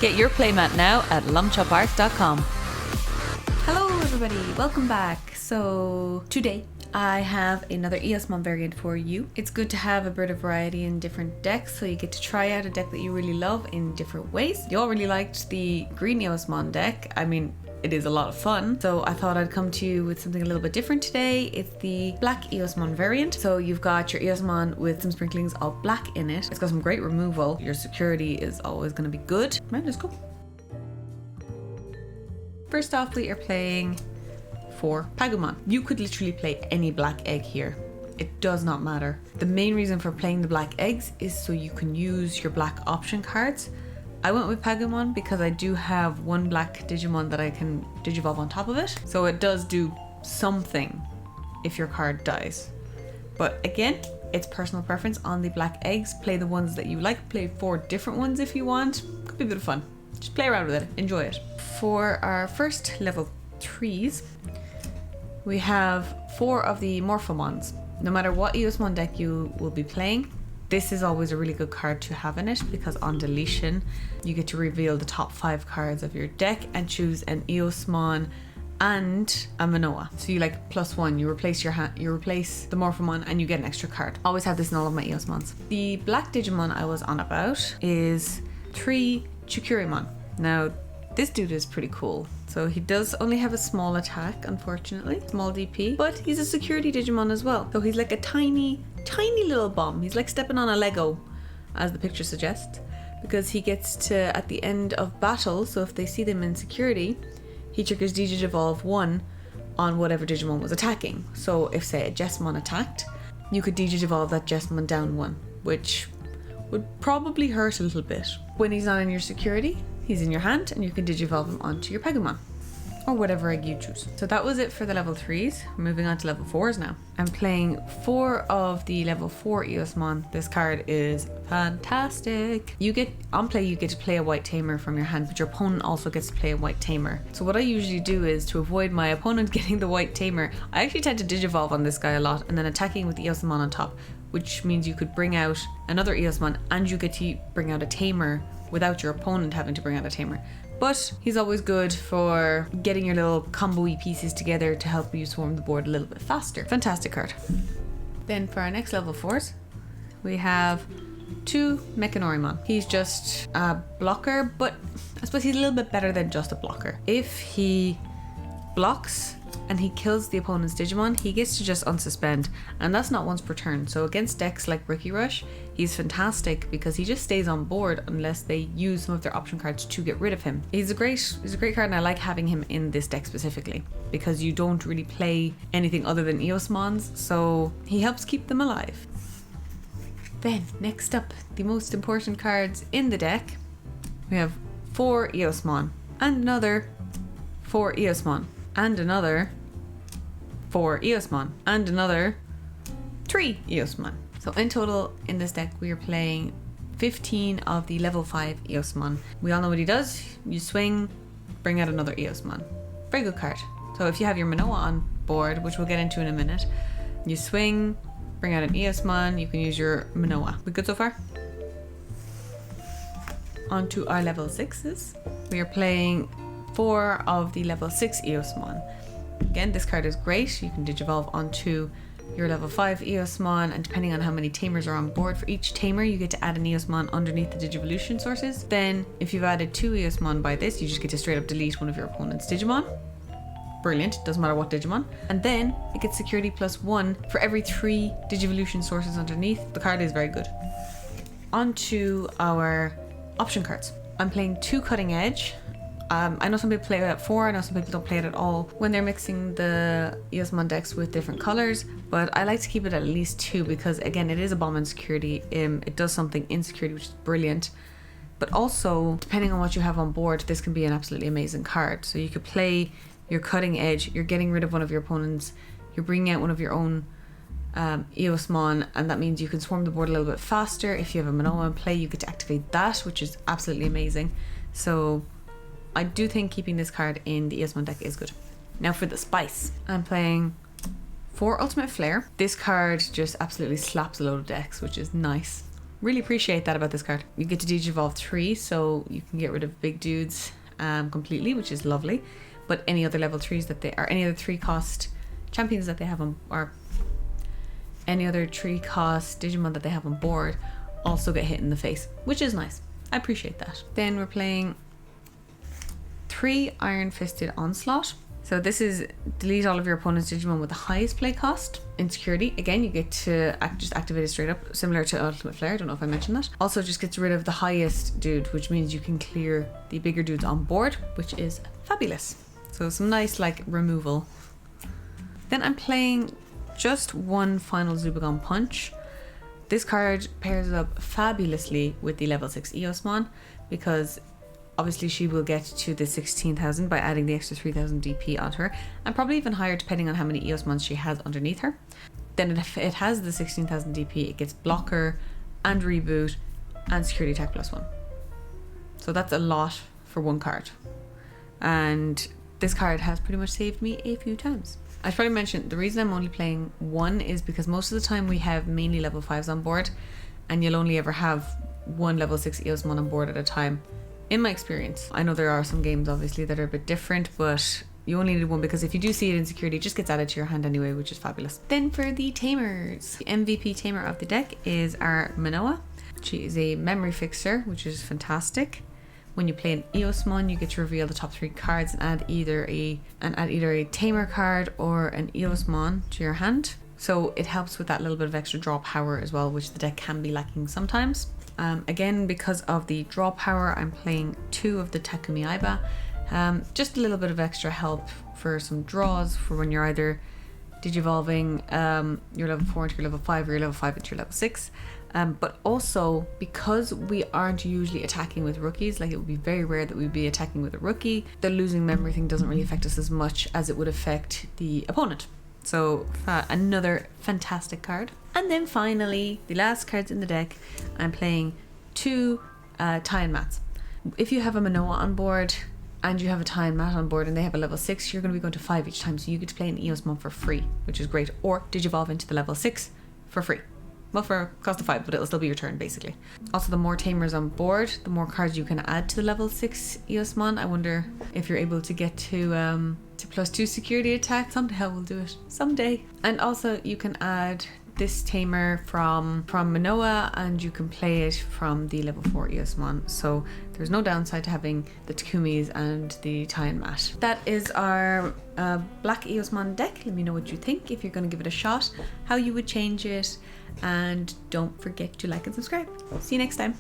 Get your playmat now at lumchoparts.com. Hello everybody, welcome back. So today I have another Eosmon variant for you. It's good to have a bit of variety in different decks, so you get to try out a deck that you really love in different ways. You all really liked the green Eosmon deck. I mean, it is a lot of fun, so I thought I'd come to you with something a little bit different today. It's the black Eosmon variant. So you've got your Eosmon with some sprinklings of black in it. It's got some great removal. Your security is always going to be good. Man, let's go. First off, we are playing for Pagumon. You could literally play any black egg here. It does not matter. The main reason for playing the black eggs is so you can use your black option cards. I went with Pagumon because I do have one black Digimon that I can Digivolve on top of it. So it does do something if your card dies. But again, it's personal preference on the black eggs. Play the ones that you like. Play 4 different ones if you want. Could be a bit of fun. Just play around with it. Enjoy it. For our first level 3s, we have 4 of the Morphomons. No matter what Eosmon deck you will be playing, this is always a really good card to have in it, because on deletion you get to reveal the top 5 cards of your deck and choose an Eosmon and a Manoa. So you like +1, you replace you replace the Morphomon and you get an extra card. Always have this in all of my Eosmons. The black Digimon I was on about is 3 Chukurimon. Now this dude is pretty cool. So he does only have a small attack, unfortunately, small DP, but he's a security Digimon as well. So he's like a tiny little bomb. He's like stepping on a Lego, as the picture suggests, because he gets to, at the end of battle, so if they see them in security, he triggers Digivolve 1 on whatever Digimon was attacking. So if, say, a Jesmon attacked, you could Digivolve that Jesmon down 1, which would probably hurt a little bit. When he's not in your security, he's in your hand and you can Digivolve him onto your Pagumon, or whatever egg you choose. So that was it for the level 3s. We're moving on to level 4s now. I'm playing 4 of the level 4 Eosmon. This card is fantastic. On play you get to play a white tamer from your hand, but your opponent also gets to play a white tamer. So what I usually do is, to avoid my opponent getting the white tamer, I actually tend to Digivolve on this guy a lot and then attacking with the Eosmon on top, which means you could bring out another Eosmon and you get to bring out a tamer without your opponent having to bring out a tamer. But he's always good for getting your little combo-y pieces together to help you swarm the board a little bit faster. Fantastic card. Then for our next level 4s, we have 2 Mechanoremon. He's just a blocker, but I suppose he's a little bit better than just a blocker. If he blocks and he kills the opponent's Digimon, he gets to just unsuspend, and that's not once per turn. So against decks like Ricky Rush, he's fantastic because he just stays on board unless they use some of their option cards to get rid of him. He's a great card, and I like having him in this deck specifically because you don't really play anything other than Eosmons, so he helps keep them alive. Then next up, the most important cards in the deck. We have 4 Eosmon and another 4 Eosmon and another 4 Eosmon and another 3 Eosmon. So in total in this deck we are playing 15 of the level 5 Eosmon. We all know what he does. You swing, bring out another Eosmon. Very good card. So if you have your Manoa on board, which we'll get into in a minute, you swing, bring out an Eosmon, you can use your Manoa. We good so far? On to our level 6s. We are playing 4 of the level 6 Eosmon. Again, this card is great. You can Digivolve onto your level 5 Eosmon, and depending on how many Tamers are on board, for each Tamer you get to add an Eosmon underneath the Digivolution sources. Then if you've added 2 Eosmon by this, you just get to straight up delete one of your opponent's Digimon. Brilliant, doesn't matter what Digimon. And then it gets security +1 for every 3 Digivolution sources underneath. The card is very good. On to our option cards. I'm playing 2 Cutting Edge. I know some people play it at 4, I know some people don't play it at all when they're mixing the Eosmon decks with different colors, but I like to keep it at least 2 because, again, it is a bomb in security. It does something in security, which is brilliant, but also, depending on what you have on board, this can be an absolutely amazing card. So you could play your Cutting Edge, you're getting rid of one of your opponents, you're bringing out one of your own Eosmon, and that means you can swarm the board a little bit faster. If you have a Manoa in play, you get to activate that, which is absolutely amazing. So I do think keeping this card in the Eosmon deck is good. Now for the spice, I'm playing 4 Ultimate Flair. This card just absolutely slaps a load of decks, which is nice. Really appreciate that about this card. You get to Digivolve 3, so you can get rid of big dudes completely, which is lovely. But any other level 3s that they are, any other 3-cost champions that they have on, or any other 3-cost Digimon that they have on board also get hit in the face, which is nice. I appreciate that. Then we're playing 3 Iron Fisted Onslaught. So this is delete all of your opponent's Digimon with the highest play cost. Insecurity, again, you get to just activate it straight up, similar to Ultimate Flair. I don't know if I mentioned that. Also just gets rid of the highest dude, which means you can clear the bigger dudes on board, which is fabulous. So some nice like removal. Then I'm playing just 1 final Zubagon Punch. This card pairs up fabulously with the level 6 Eosmon, because obviously she will get to the 16,000 by adding the extra 3,000 DP onto her, and probably even higher depending on how many Eosmons she has underneath her. Then if it has the 16,000 DP, it gets blocker and reboot and security attack +1. So that's a lot for 1 card. And this card has pretty much saved me a few times. I should probably mention the reason I'm only playing 1 is because most of the time we have mainly level 5s on board, and you'll only ever have 1 level 6 Eosmon on board at a time. In my experience, I know there are some games obviously that are a bit different, but you only need 1 because if you do see it in security, it just gets added to your hand anyway, which is fabulous. Then for the Tamers, the MVP Tamer of the deck is our Manoa. She is a memory fixer, which is fantastic. When you play an Eosmon, you get to reveal the top 3 cards and add either a Tamer card or an Eosmon to your hand. So it helps with that little bit of extra draw power as well, which the deck can be lacking sometimes. Again, because of the draw power, I'm playing 2 of the Takumi Aiba. Just a little bit of extra help for some draws for when you're either digivolving your level 4 into your level 5 or your level 5 into your level 6. But also, because we aren't usually attacking with rookies, like it would be very rare that we'd be attacking with a rookie, the losing memory thing doesn't really affect us as much as it would affect the opponent. So another fantastic card. And then finally, the last cards in the deck, I'm playing 2 tie-in mats. If you have a Manoa on board and you have a tie-in mat on board and they have a level 6, you're going to be going to 5 each time, so you get to play an Eosmon for free, which is great, or digivolve into the level 6 for free. Well, for cost of 5, but it'll still be your turn basically. Also, the more Tamers on board, the more cards you can add to the level 6 Eosmon. I wonder if you're able to get to +2 security attack. Someday we'll do it. Someday. And also you can add this Tamer from Manoa, and you can play it from the level 4 Eosmon. So there's no downside to having the Takumis and the tie-in mat. That is our black Eosmon deck. Let me know what you think, if you're going to give it a shot, how you would change it, and don't forget to like and subscribe. See you next time.